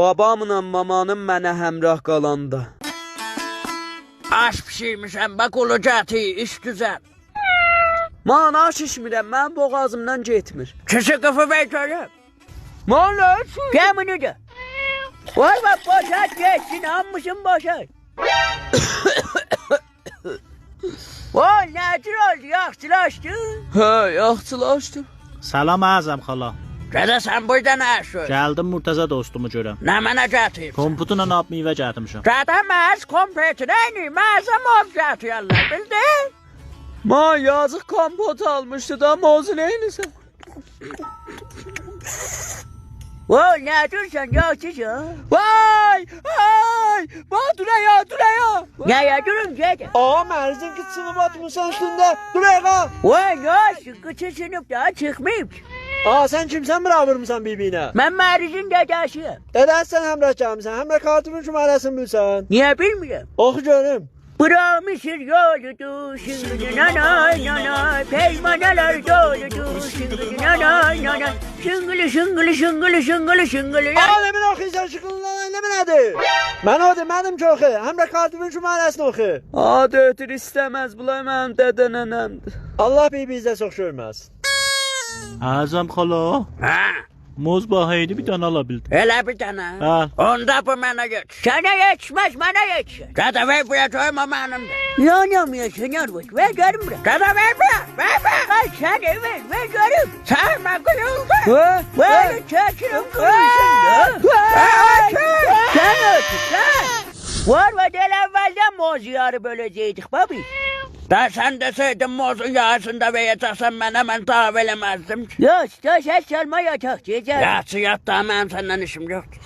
Babamla mamanın mənə həmrah qalanda. Aş pişirmişəm, bax olacaqı, iş düzən. Man aş içmirəm, mən boğazımdan getmir. Kişi qıfı ver görüm. Man nə üçün? Gel bunu da. Var bak boşalt geçsin, almışım boşalt. Vay nədir oldu, yaxşılaşdı. Hə, yaxşılaşdım. Salam Azam xala. Gədə sən burada nə işin? Gəldim Murtaza dostumu görəm. Nə mənə gətirib? Komputuna nab meyvə gətirmişəm. Qədəməz kompetin eyni, məzəm ol gətirərlər, bildin? Man yazıq kompot almışdı da mozu neynisən? Vay nədirsən, yaxşısan? Vay! Ay! Bak duraya! Nəyə durun gedə? Aa mərzin ki sınıf atmışsan üstündə. Duraya! Vay yaxşı, qıçı sınıf daha çıxmayıb ki. Aa sen kimsən bırakırmısan bibinə? Mən mərizin dədəsiyəm. Dədəsən həmrah gəlmişsən, həmrah kartımın şumarəsini bilsən. Niyə bilmirəm? Oxu görüm. Bıramışır yoludu, şıngıdı nanay nanay, peymanalar doludu, şıngıdı nanay nanay, şıngılı. Aa ne min oxuysan şıkılından ne min nədir? Mən o demədim ki oxu, həmrah kartımın şumarəsini oxu. Aa dötür istəməz, bulay mənim dədə nənəmdir. Allah bibinizdə çox görməz. Azam xala, Ha, moz bahaydı bir dənə ala bildim. elə bir dənə. Ha. Onda bu mənə geç. Sənə yetişməz, mənə yetişir. Qədə ver buraya toyum o mənimdir. Yanamıyorsun Yarvuş, ver görüm buraya. Qədə ver buraya, ver. Ay sen ver görüm. Sen ben kıyıldı. Ver çekirim kıyılsın. Sen ötür, sen. Var ve del evvelden moz yarı böləcəkdik babi. Da sen deseydin mozun yarısında verəcəksən mənə, mən tav eləməzdim ki. Yok, ses çalma yatak gece. Yatsı yat da mən senden işim yoktur.